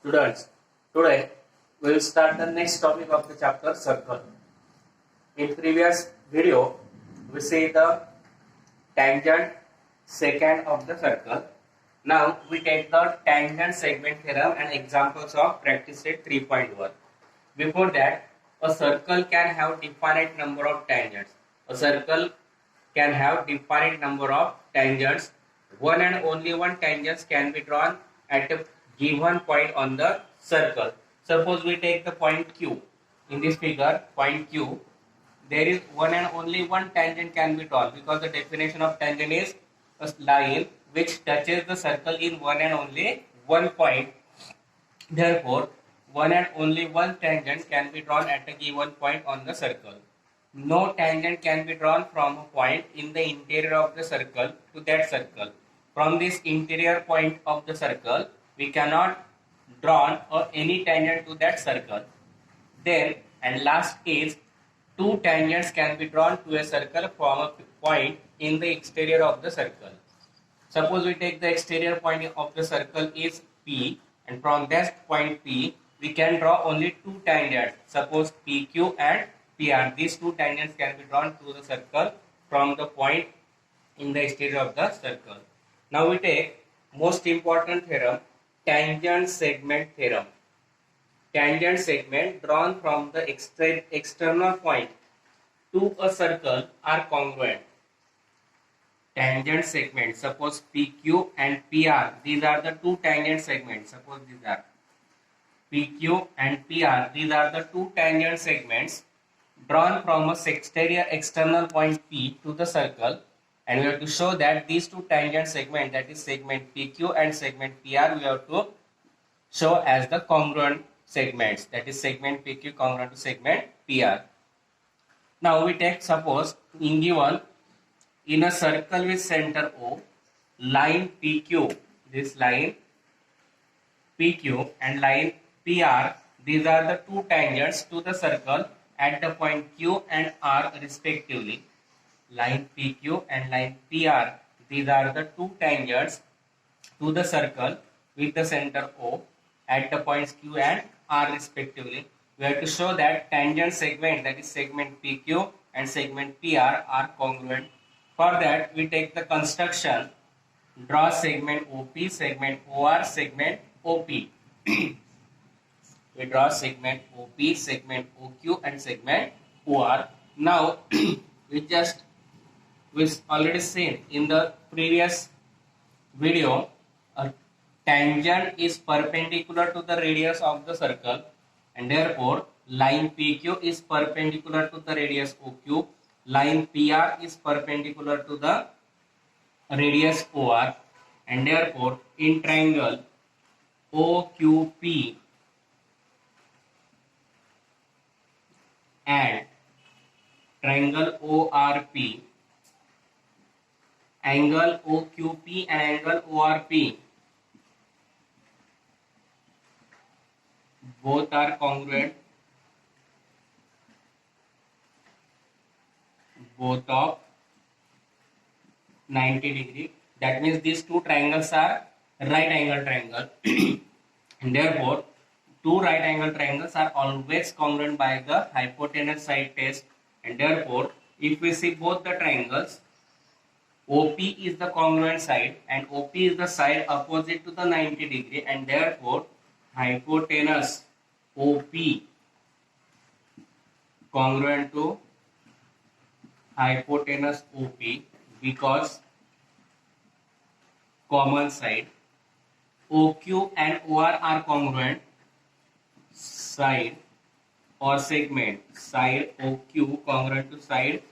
Students, today we will start the next topic of the chapter circle. In previous video, we see the tangent secant of the circle. Now we take the tangent segment theorem and examples of practice set 3.1. Before that, a circle can have definite number of tangents. A circle can have definite number of tangents. One and only one tangent can be drawn at a given point on the circle. Suppose we take the point Q. In this figure, point Q, there is one and only one tangent can be drawn because the definition of tangent is a line which touches the circle in one and only one point. Therefore, one and only one tangent can be drawn at a given point on the circle. No tangent can be drawn from a point in the interior of the circle to that circle. From this interior point of the circle, we cannot draw any tangent to that circle. Then, and last is, two tangents can be drawn to a circle from a point in the exterior of the circle. Suppose we take the exterior point of the circle is P, and from that point P, we can draw only two tangents. Suppose PQ and PR. These two tangents can be drawn to the circle from the point in the exterior of the circle. Now we take most important theorem, tangent segment theorem. Tangent segment drawn from the external point to a circle are congruent. Tangent segment, suppose PQ and PR, these are the two tangent segments. Suppose these are PQ and PR, these are the two tangent segments drawn from a external point P to the circle, and we have to show that these two tangent segments, that is segment PQ and segment PR, we have to show as the congruent segments, that is segment PQ congruent to segment PR. Now we take, suppose in given in a circle with center O, line PQ, this line PQ and line PR, these are the two tangents to the circle at the point Q and R respectively. Line PQ and line PR, these are the two tangents to the circle with the center O at the points Q and R respectively. We have to show that tangent segment, that is segment PQ and segment PR, are congruent. For that, we take the construction, draw segment OP, segment OR, segment OP. We draw segment OP, segment OQ and segment OR. Now, we already seen in the previous video, a tangent is perpendicular to the radius of the circle, and therefore line PQ is perpendicular to the radius OQ. Line PR is perpendicular to the radius OR, and therefore in triangle OQP and triangle ORP, angle OQP and angle ORP both are congruent, both of 90 degree. That means these two triangles are right angle triangle and therefore two right angle triangles are always congruent by the hypotenuse side test, and therefore if we see both the triangles, OP is the congruent side and OP is the side opposite to the 90 degree, and therefore hypotenuse OP congruent to hypotenuse OP because common side. OQ and OR are congruent, side or segment, side OQ congruent to side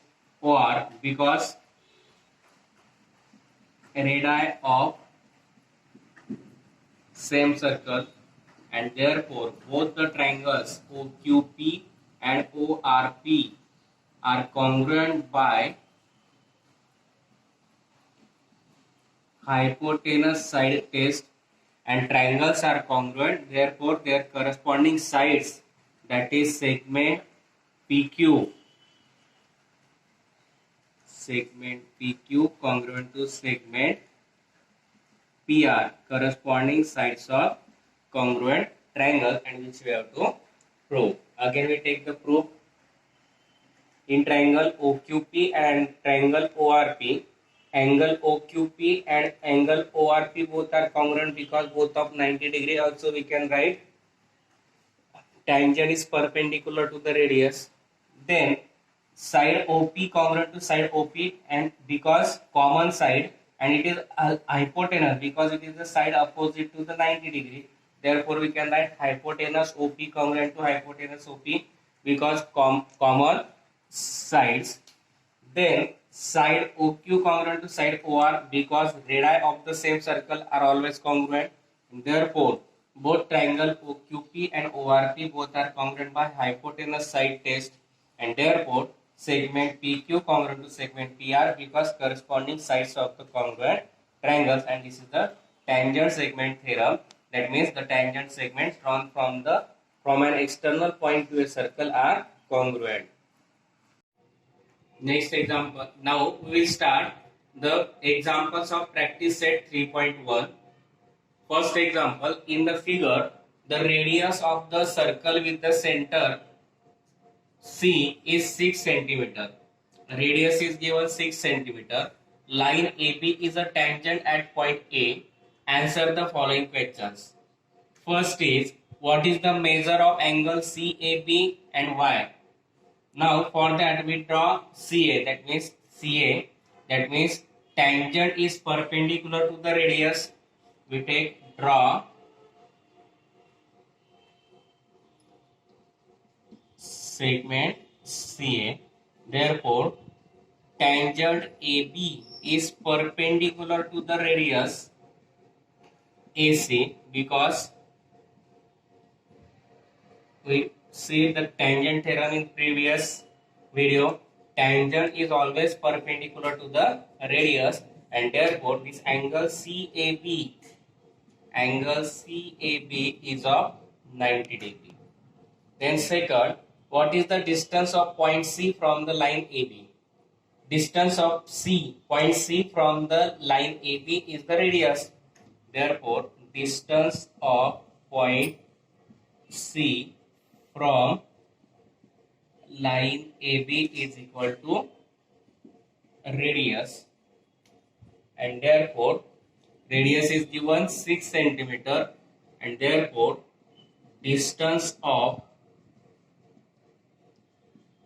OR because radii of same circle, and therefore both the triangles OQP and ORP are congruent by hypotenuse side test, and triangles are congruent, therefore their corresponding sides, that is segment PQ congruent to segment PR, corresponding sides of congruent triangle and which we have to prove. Again we take the proof. In triangle OQP and triangle ORP, angle OQP and angle ORP both are congruent because both of 90 degree. Also we can write tangent is perpendicular to the radius. Then side OP congruent to side OP, and because common side, and it is hypotenuse because it is the side opposite to the 90 degree. Therefore we can write hypotenuse OP congruent to hypotenuse OP because common sides. Then side OQ congruent to side OR because radii of the same circle are always congruent. Therefore both triangle OQP and ORP both are congruent by hypotenuse side test, and therefore segment PQ congruent to segment PR because corresponding sides of the congruent triangles, and this is the tangent segment theorem. That means the tangent segments drawn from an external point to a circle are congruent. Next example. Now we will start the examples of practice set 3.1. First example, in the figure, the radius of the circle with the center C is 6 cm. Radius is given 6 cm. Line AB is a tangent at point A. Answer the following questions. First is, what is the measure of angle CAB and Y? Now for that we draw CA, that means CA, that means tangent is perpendicular to the radius. We take draw segment CA. Therefore tangent AB is perpendicular to the radius AC because we see the tangent theorem in previous video. Tangent is always perpendicular to the radius, and therefore this angle CAB is of 90 degree. Then second, what is the distance of point C from the line AB? Distance of point C from the line AB is the radius. Therefore distance of point C from line AB is equal to radius, and therefore radius is given 6 cm, and therefore distance of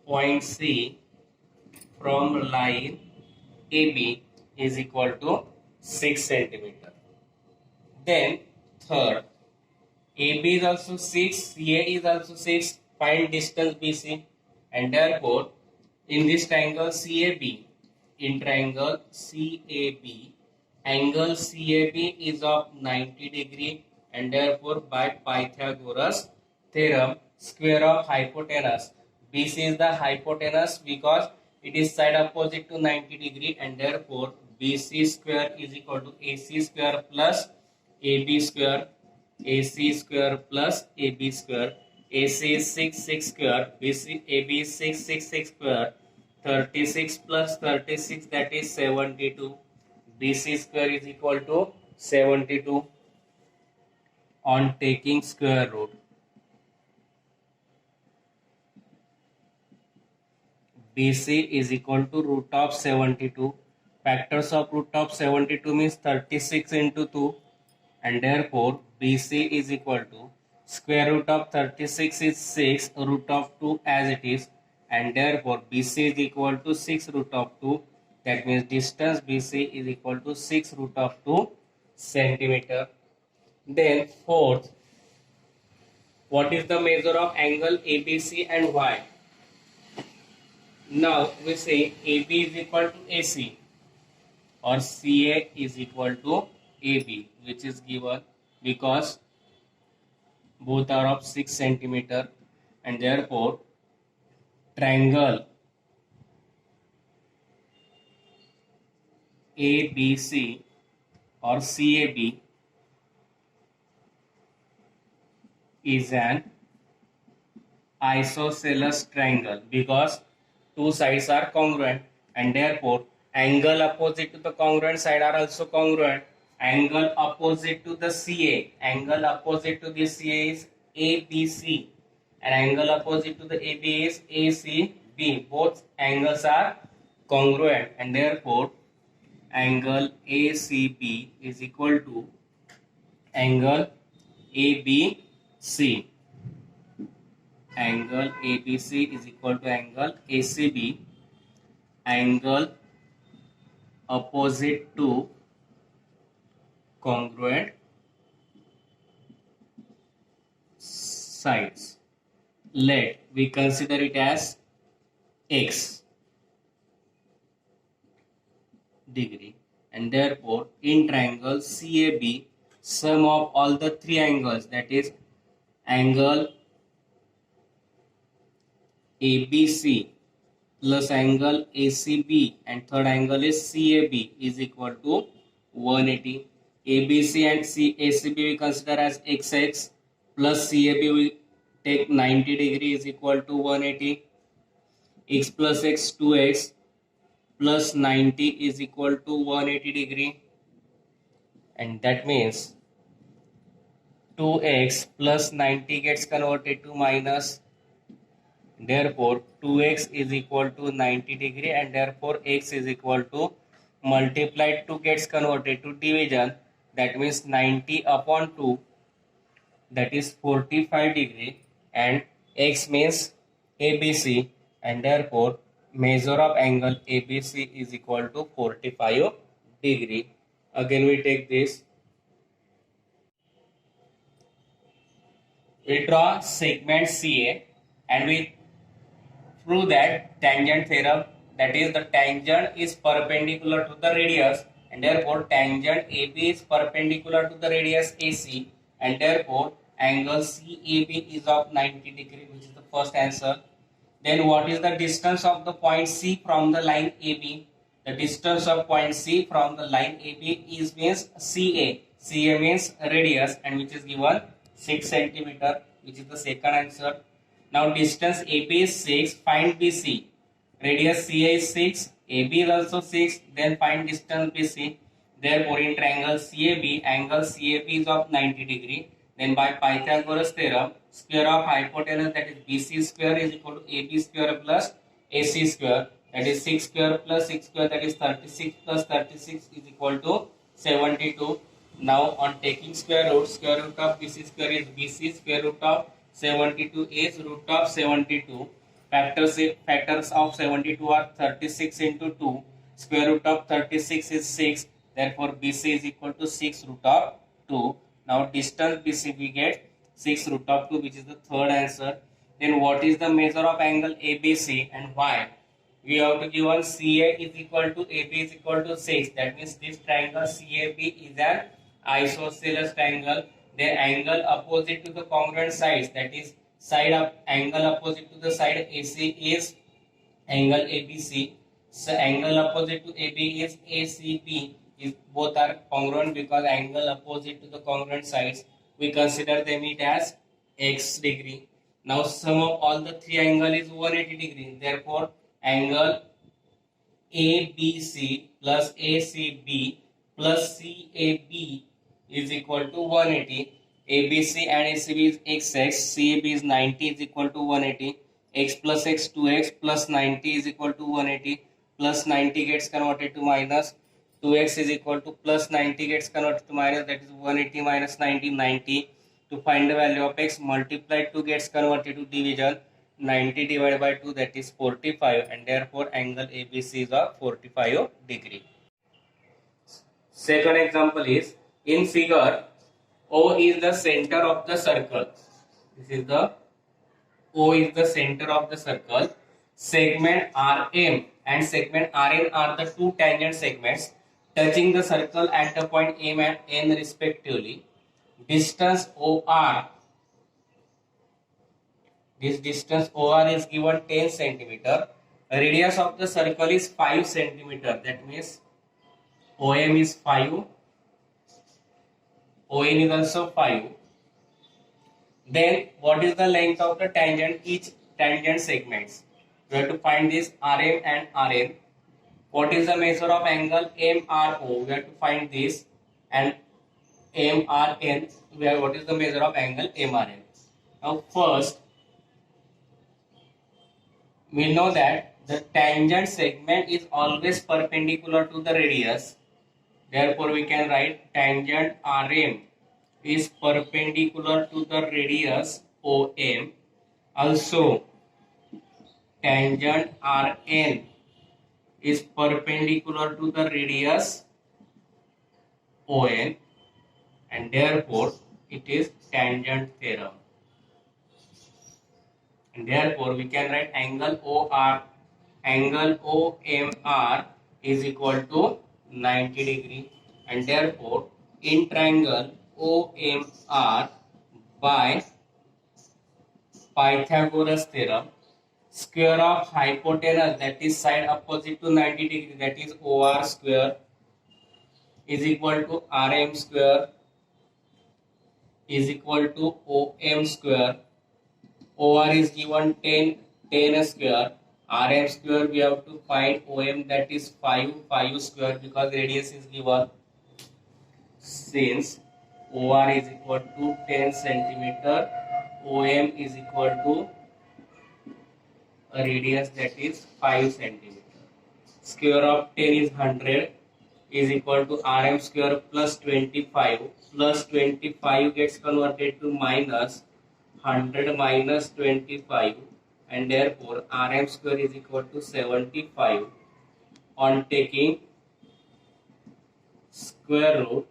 point C from line AB is equal to 6 cm. Then third, AB is also 6, CA is also 6, find distance BC, and therefore in this triangle CAB, in triangle CAB, angle CAB is of 90 degree, and therefore by Pythagoras theorem, square of hypotenuse, BC is the hypotenuse because it is side opposite to 90 degree, and therefore BC square is equal to AC square plus AB square. AC square plus AB square. AC is 6 square, BC AB is 6 square. 36 plus 36, that is 72. BC square is equal to 72 on taking square root. BC is equal to root of 72. Factors of root of 72 means 36 into 2, and therefore BC is equal to square root of 36 is 6, root of 2 as it is, and therefore BC is equal to 6 root of 2. That means distance BC is equal to 6 root of 2 centimeter. Then fourth, what is the measure of angle ABC and Y? Now we say AB is equal to AC or CA is equal to AB, which is given because both are of 6 centimeter, and therefore triangle ABC or CAB is an isosceles triangle because two sides are congruent, and therefore angle opposite to the congruent side are also congruent. Angle opposite to the CA, angle opposite to the CA is ABC and angle opposite to the AB is ACB. Both angles are congruent and therefore angle ACB is equal to angle ABC. Angle ABC is equal to angle ACB. Angle opposite to congruent sides. Let we consider it as x degree, and therefore in triangle CAB, sum of all the three angles, that is angle ABC plus angle ACB and third angle is CAB, is equal to 180. ABC and ACB we consider as XX plus CAB we take 90 degree is equal to 180. X plus x 2x plus 90 is equal to 180 degree, and that means 2x plus 90 gets converted to minus. Therefore 2x is equal to 90 degree, and therefore x is equal to multiplied 2 gets converted to division, that means 90 upon 2, that is 45 degree, and x means ABC, and therefore measure of angle ABC is equal to 45 degree. Again we take this, we draw segment CA and we prove that tangent theorem, that is the tangent is perpendicular to the radius and therefore tangent AB is perpendicular to the radius AC, and therefore angle CAB is of 90 degree, which is the first answer. Then what is the distance of the point C from the line AB? The distance of point C from the line AB is means CA. CA means radius, and which is given 6 centimeter, which is the second answer. Now distance AB is 6, find BC. Radius CA is 6, AB is also 6, then find distance BC. Therefore in triangle CAB, angle CAB is of 90 degree. Then by Pythagoras theorem, square of hypotenuse, that is BC square, is equal to AB square plus AC square, that is 6 square plus 6 square, that is 36 plus 36 is equal to 72. Now on taking square root of BC square is BC, square root of 72 is root of 72. Factors of 72 are 36 into 2. Square root of 36 is 6. Therefore BC is equal to 6 root of 2. Now distance BC we get 6 root of 2, which is the third answer. Then what is the measure of angle ABC and why? We have to given CA is equal to AB is equal to 6. That means this triangle CAB is an isosceles triangle. The angle opposite to the congruent sides, that is side of angle opposite to the side AC is angle ABC. So angle opposite to AB is ACB. If both are congruent, because angle opposite to the congruent sides, we consider them it as x degree. Now sum of all the three angle is 180 degree. Therefore angle ABC plus ACB plus CAB is equal to 180. ABC and ACB is XX, CAB is 90 is equal to 180. X plus x 2x plus 90 is equal to 180. Plus 90 gets converted to minus. 2x is equal to plus 90 gets converted to minus, that is 180 minus 90, 90. To find the value of x, multiply 2 gets converted to division. 90 divided by 2, that is 45, and therefore angle ABC is of 45 degree. Second example is, in figure O is the center of the circle. This is the O is the center of the circle. Segment RM and segment RN are the two tangent segments touching the circle at the point M and N respectively. Distance OR, this distance OR is given 10 centimeter. Radius of the circle is 5 centimeter. That means OM is 5. ON is also 5. Then what is the length of the tangent, each tangent segments? We have to find this RM and RN. What is the measure of angle MRO? We have to find this, and MRN, what is the measure of angle MRN? Now first, we know that the tangent segment is always perpendicular to the radius. Therefore, we can write tangent RM is perpendicular to the radius OM. Also, tangent RN is perpendicular to the radius ON, and therefore it is tangent theorem. And therefore we can write angle OMR is equal to 90 degree, and therefore in triangle OMR by Pythagoras theorem, square of hypotenuse, that is side opposite to 90 degree, that is OR square, is equal to RM square is equal to OM square. OR is given 10 square. RM square we have to find OM, that is 5 square, because radius is given. Since OR is equal to 10 centimeter, OM is equal to a radius, that is 5 centimeter. Square of 10 is 100, is equal to RM square plus 25. Plus 25 gets converted to minus 100 minus 25, and therefore RM square is equal to 75. On taking square root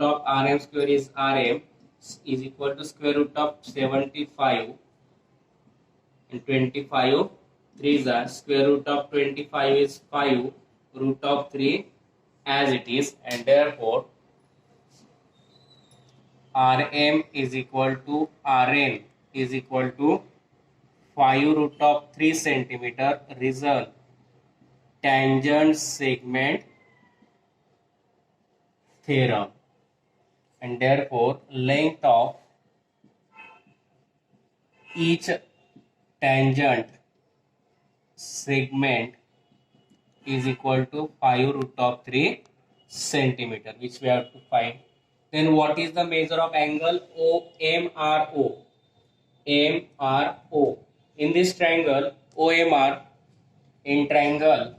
of RM square is RM is equal to square root of 75, and 25 3s are square root of 25 is 5, root of 3 as it is, and therefore RM is equal to RN is equal to 5 root of 3 centimeter. Result, tangent segment theorem, and therefore length of each tangent segment is equal to 5 root of 3 centimeter, which we have to find. Then what is the measure of angle OMRO? MRO. In this triangle OMR, in triangle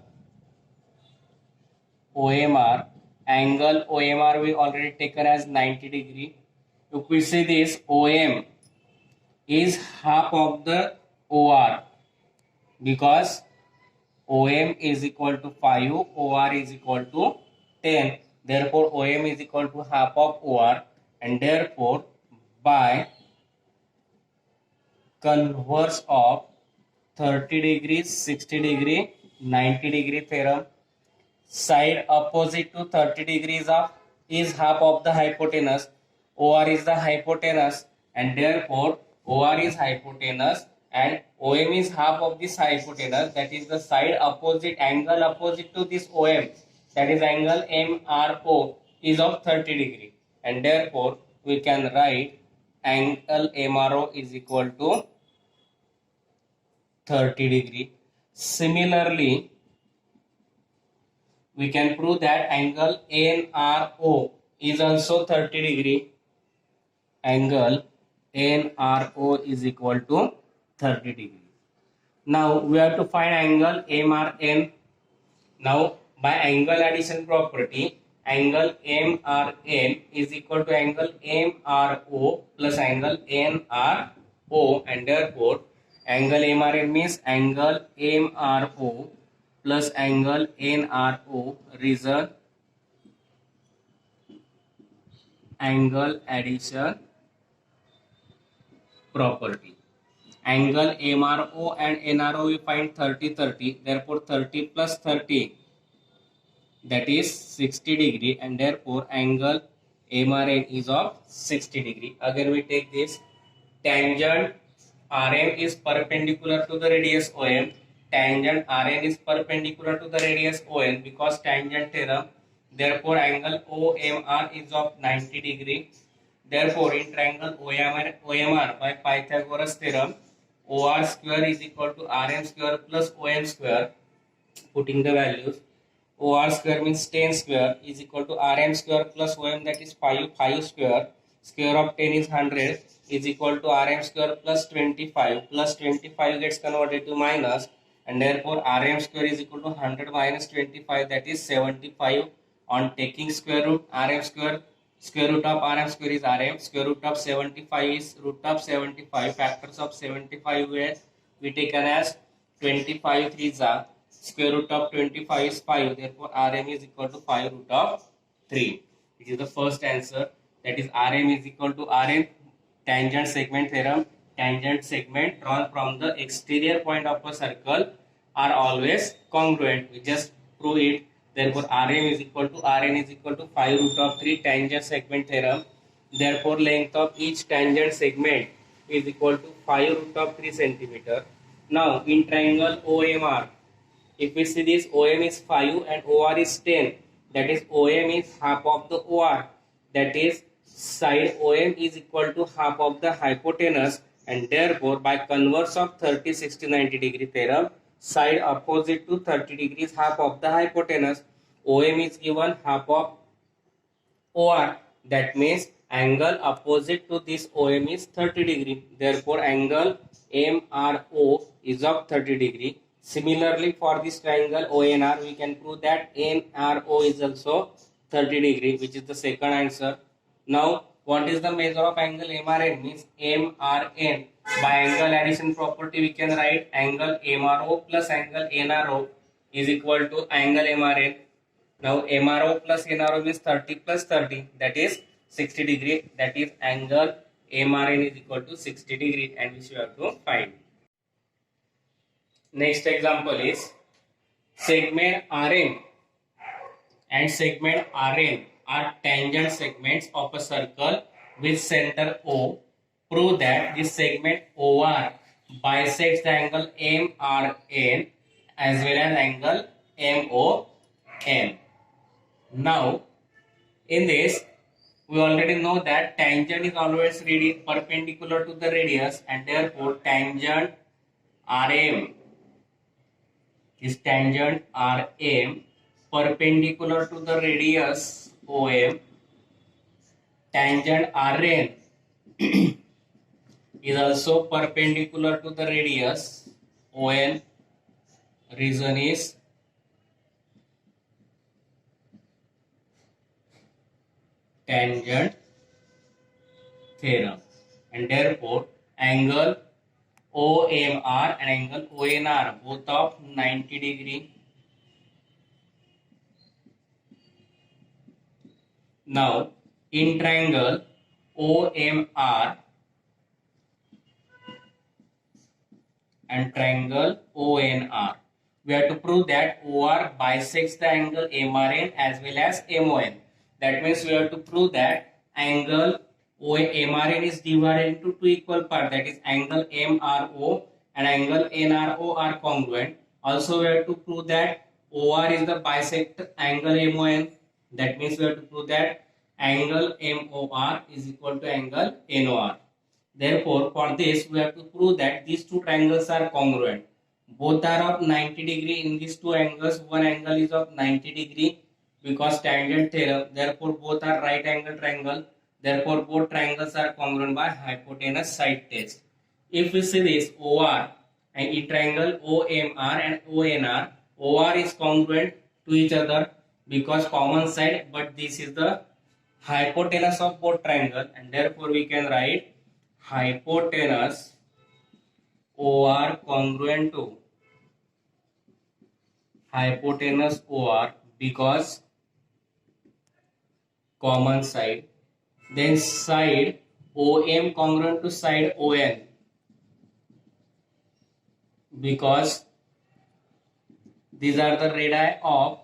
OMR, angle OMR we already taken as 90 degree. If we see this, OM is half of the OR, because OM is equal to 5, OR is equal to 10. Therefore, OM is equal to half of OR, and therefore, by converse of 30 degrees, 60 degree, 90 degree theorem, side opposite to 30 degrees of is half of the hypotenuse, OR is the hypotenuse, and therefore OR is hypotenuse and OM is half of this hypotenuse, that is the side opposite, angle opposite to this OM, that is angle MRO is of 30 degree, and therefore we can write angle MRO is equal to 30 degree. Similarly, we can prove that angle NRO is also 30 degree. Angle NRO is equal to 30 degree. Now we have to find angle MRN. Now by angle addition property, angle MRN is equal to angle MRO plus angle NRO, and therefore angle MRN means angle MRO plus angle NRO, result angle addition property. Angle MRO and NRO we find 30-30, therefore 30 plus 30, that is 60 degree, and therefore angle MRN is of 60 degree. Again we take this, tangent RM is perpendicular to the radius OM, tangent RN is perpendicular to the radius ON, because tangent theorem, therefore angle OMR is of 90 degree. Therefore in triangle OMR by Pythagoras theorem, OR square is equal to RM square plus OM square. Putting the values, OR square means 10 square is equal to RM square plus OM, that is 5 square. square of 10 is 100 is equal to Rm square plus 25 gets converted to minus, and therefore Rm square is equal to 100 minus 25, that is 75. On taking square root, Rm square root of Rm square is Rm, square root of 75 is root of 75. Factors of 75 were we taken as 25 3s are, square root of 25 is 5, therefore Rm is equal to 5 root of 3. Which is the first answer, that is Rm is equal to Rm. Tangent segment theorem, tangent segment drawn from the exterior point of a circle are always congruent. We just prove it. Therefore Rm is equal to Rn is equal to 5 root of 3, tangent segment theorem. Therefore length of each tangent segment is equal to 5 root of 3 centimeter. Now in triangle OMR, if we see this, OM is 5 and OR is 10, that is OM is half of the OR, that is side OM is equal to half of the hypotenuse, and therefore by converse of 30 60 90 degree theorem, side opposite to 30 degrees half of the hypotenuse, OM is given half of OR, that means angle opposite to this OM is 30 degree, therefore angle MRO is of 30 degree. Similarly for this triangle ONR, we can prove that NRO is also 30 degree, which is the second answer. Now what is the measure of angle MRN? Means MRN. By angle addition property we can write angle MRO plus angle NRO is equal to angle MRN. Now MRO plus NRO means 30 plus 30, that is 60 degree, that is angle MRN is equal to 60 degree, and which you have to find. Next example is segment RM and segment RN are tangent segments of a circle with center O. Prove that this segment OR bisects the angle MRN as well as angle MON. Now in this we already know that tangent is always perpendicular to the radius, and therefore tangent RM is tangent RM perpendicular to the radius OM. Tangent RN is also perpendicular to the radius ON. Reason is tangent theorem, and therefore angle OMR and angle ONR both of 90 degree. Now in triangle OMR and triangle ONR, we have to prove that OR bisects the angle MRN as well as MON. That means we have to prove that angle MRN is divided into two equal parts, that is angle MRO and angle NRO are congruent. Also we have to prove that OR is the bisect angle MON. That means we have to prove that angle MOR is equal to angle NOR. Therefore for this we have to prove that these two triangles are congruent. Both are of 90 degree. In these two angles, one angle is of 90 degree because tangent theorem. Therefore both are right angle triangle. Therefore both triangles are congruent by hypotenuse side test. If we see this OR and a triangle OMR and ONR, OR is congruent to each other because common side, but this is the hypotenuse of both triangle, and therefore we can write hypotenuse OR congruent to hypotenuse OR because common side. Then side OM congruent to side ON because these are the radii of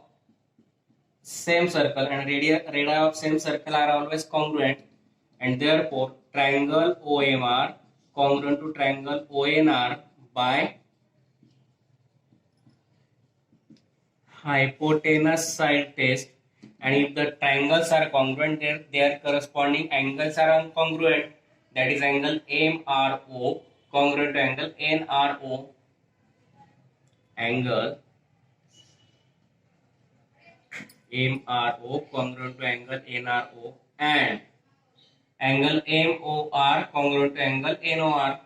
same circle, and radii of same circle are always congruent, and therefore triangle OMR congruent to triangle ONR by hypotenuse side test. And if the triangles are congruent, their corresponding angles are uncongruent, that is angle MRO congruent to angle NRO, angle MRO congruent to angle NRO, and angle MOR congruent to angle NOR,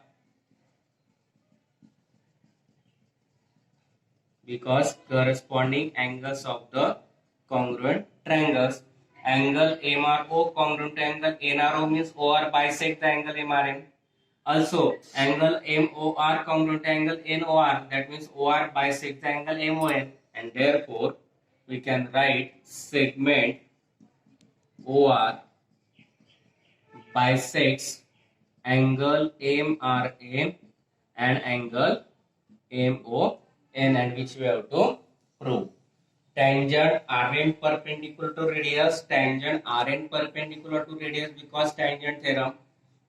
because corresponding angles of the congruent triangles. Angle MRO congruent to angle NRO means OR bisect the angle MRN. Also, angle MOR congruent to angle NOR, that means OR bisect the angle MON, and therefore we can write segment OR bisects angle MRN and angle MON, and which we have to prove. Tangent Rn perpendicular to radius, tangent Rn perpendicular to radius because tangent theorem.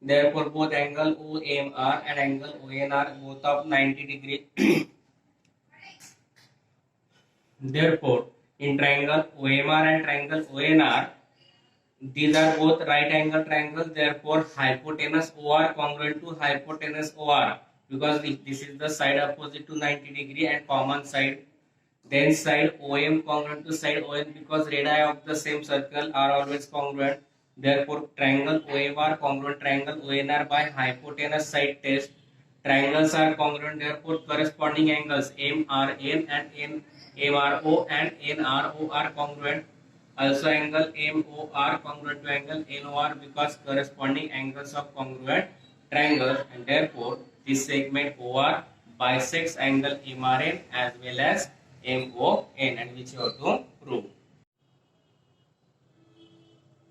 Therefore, both angle OMR and angle ON are both of 90 degree. Therefore, in triangle OMR and triangle ONR, these are both right angle triangles. Therefore, hypotenuse OR congruent to hypotenuse OR, because this is the side opposite to 90 degree and common side. Then side OM congruent to side ON, because radii of the same circle are always congruent. Therefore, triangle OMR congruent triangle ONR by hypotenuse side test. Triangles are congruent, therefore corresponding angles MRN and MRO and NRO are congruent. Also, angle MOR congruent to angle NOR because corresponding angles of congruent triangles, and therefore this segment OR bisects angle MRN as well as MON, and which you have to prove.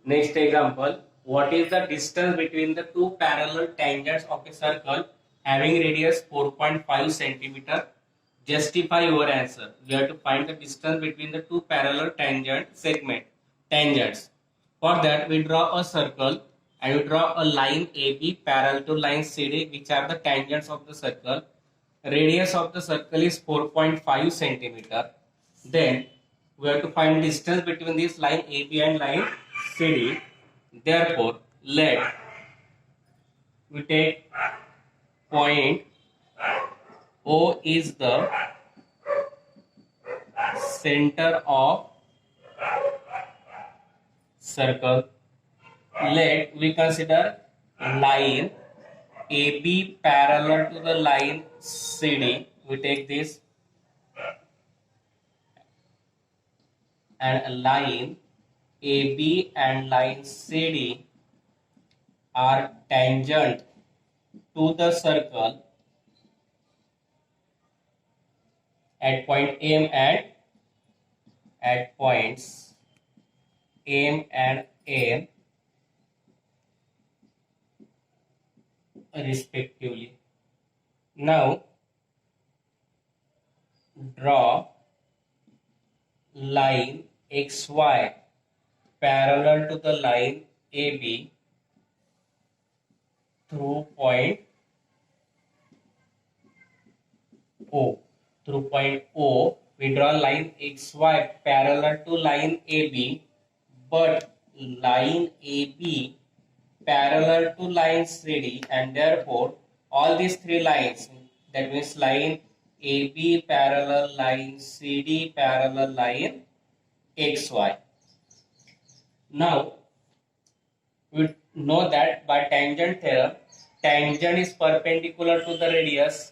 Next example, what is the distance between the two parallel tangents of a circle having radius 4.5 centimeter? Justify your answer. We have to find the distance between the two parallel tangents. For that, we draw a circle and we draw a line AB parallel to line CD, which are the tangents of the circle. Radius of the circle is 4.5 centimeter. Then we have to find distance between this line AB and line CD. Therefore, let we take point O is the center of circle. Let we consider line AB parallel to the line CD. We take this, and a line AB and line CD are tangent to the circle at point M and at points M and N respectively. Now draw line XY parallel to the line AB through point O. Through point O, we draw line XY parallel to line AB, but line AB parallel to line CD, and therefore all these three lines, that means line AB parallel line CD parallel line XY. Now we know that by tangent theorem, tangent is perpendicular to the radius,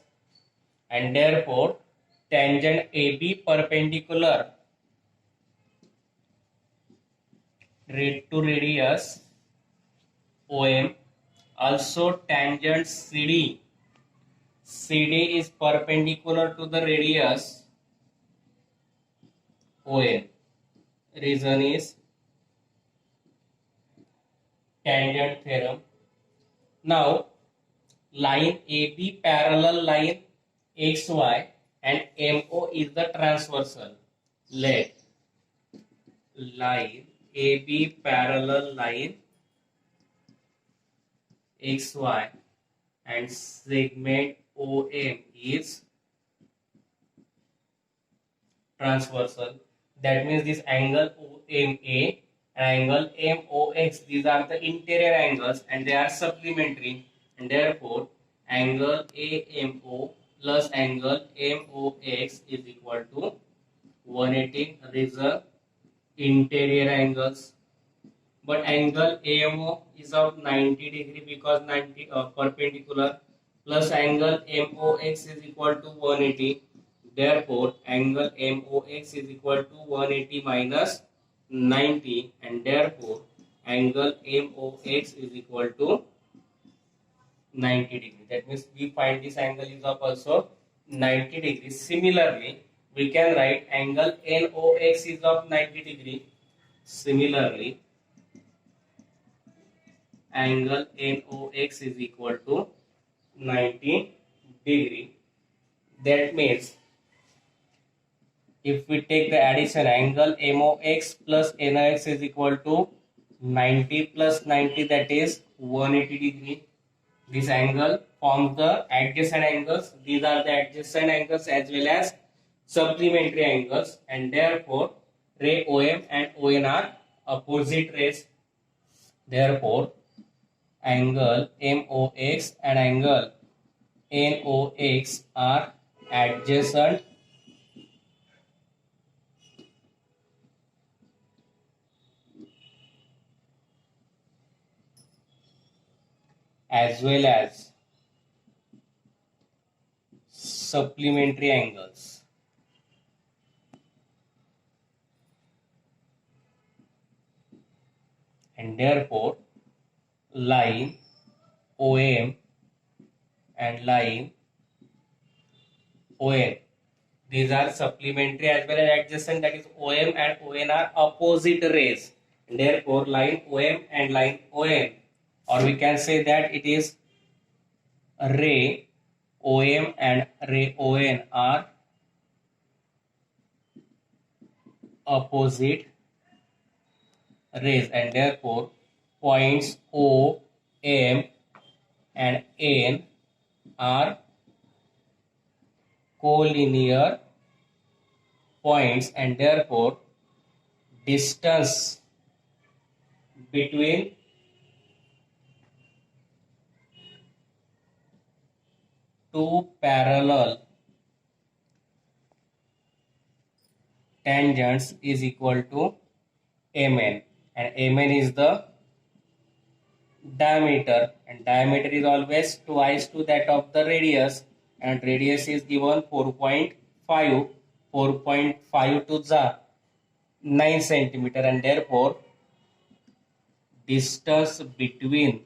and therefore tangent AB perpendicular to radius OM. Also tangent CD is perpendicular to the radius OM. Reason is tangent theorem. Now line AB parallel line XY and MO is the transversal. Let line AB parallel line XY and segment OM is transversal. That means this angle OMA and angle MOX, these are the interior angles and they are supplementary, and therefore angle AMO plus angle MOX is equal to 180. These are interior angles. but angle AMO is of 90 degree because 90 perpendicular, plus angle MOX is equal to 180. Therefore, angle MOX is equal to 180 minus 90, and therefore angle MOX is equal to 90 degree. That means we find this angle is of also 90 degrees. Similarly, we can write angle NOX is of 90 degree. Similarly, angle NOX is equal to 90 degree. That means if we take the addition, angle MOX plus NOX is equal to 90 plus 90, that is 180 degree. This angle forms the adjacent angles. These are the adjacent angles as well as supplementary angles, and therefore ray OM and ON are opposite rays. Therefore, angle MOX and angle NOX are adjacent as well as supplementary angles. And therefore, line OM and line ON, these are supplementary as well as adjacent, that is OM and ON are opposite rays. And therefore, line OM and line ON, or we can say that it is ray OM and ray ON are opposite rays, and therefore points O, M and N are collinear points, and therefore distance between two parallel tangents is equal to Mn, and Mn is the diameter, and diameter is always twice to that of the radius, and radius is given 4.5 to the 9 centimeter, and therefore distance between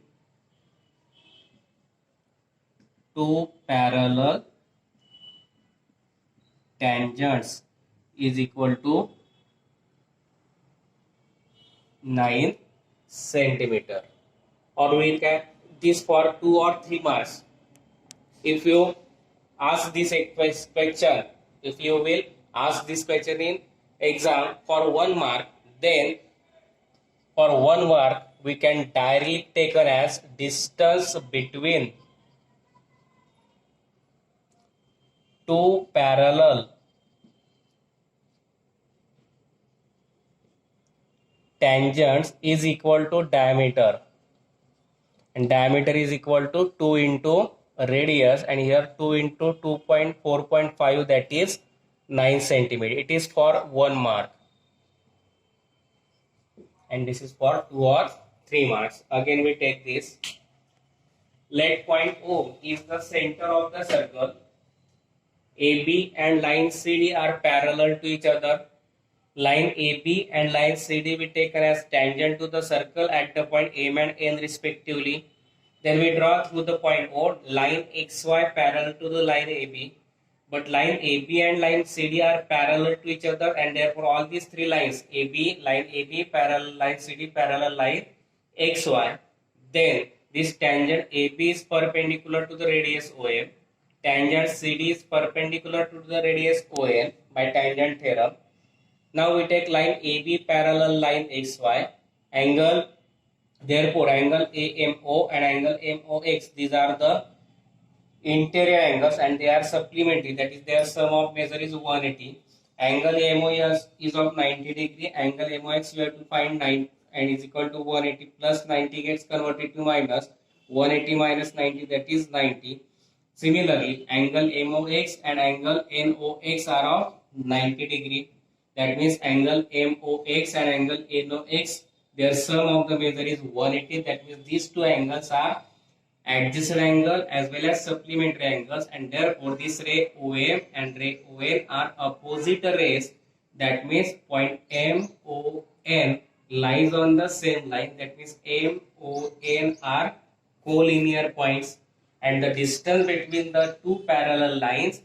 two parallel tangents is equal to 9 centimeter. Or we can this for 2 or 3 marks. If you ask this question, if you will ask this question in exam for 1 mark, then for 1 mark we can directly take as distance between two parallel tangents is equal to diameter, and diameter is equal to 2 into radius, and here 2 into 2.4.5, that is 9 centimeter. It is for 1 mark, and this is for 2 or 3 marks. Again we take this. Let point O is the center of the circle. AB and line CD are parallel to each other. Line AB and line CD we taken as tangent to the circle at the point M and N respectively. Then we draw through the point O line XY parallel to the line AB. But line AB and line CD are parallel to each other, and therefore all these three lines line AB parallel line CD parallel line XY. Then this tangent AB is perpendicular to the radius OM. Tangent CD is perpendicular to the radius ON by tangent theorem. Now we take line AB parallel line XY. Therefore angle AMO and angle MOX, these are the interior angles and they are supplementary, that is their sum of measure is 180. Angle AMO is of 90 degree. Angle MOX you have to find 9 and is equal to 180 plus 90 gets converted to minus 180 minus 90, that is 90. Similarly, angle MOX and angle NOX are of 90 degree. That means angle MOX and angle NOX, their sum of the measure is 180. That means these two angles are adjacent angle as well as supplementary angles, and therefore this ray OM and ray ON are opposite rays. That means point MON lies on the same line. That means MON are collinear points, and the distance between the two parallel lines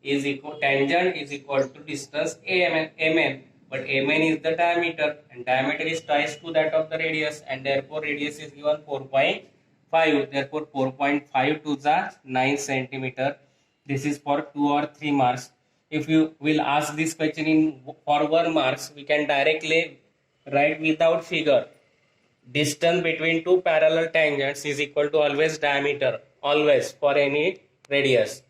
is equal, tangent is equal to distance MN, but MN is the diameter, and diameter is twice to that of the radius, and therefore radius is given 4.5. Therefore 4.5 to the 9 centimeter. This is for 2 or 3 marks. If you will ask this question in for 1 marks, we can directly write without figure. Distance between two parallel tangents is equal to always diameter, always, for any radius.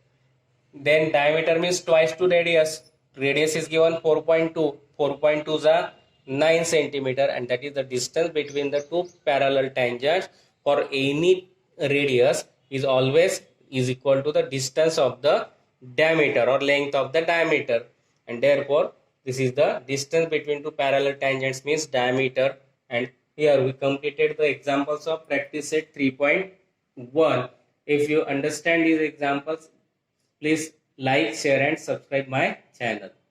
Then diameter means twice to radius. Radius is given 4.2. 4.2 is a 9 centimeter, and that is the distance between the two parallel tangents for any radius is always is equal to the distance of the diameter or length of the diameter, and therefore this is the distance between two parallel tangents means diameter. And here we completed the examples of practice set 3.1. If you understand these examples, please like, share and subscribe my channel.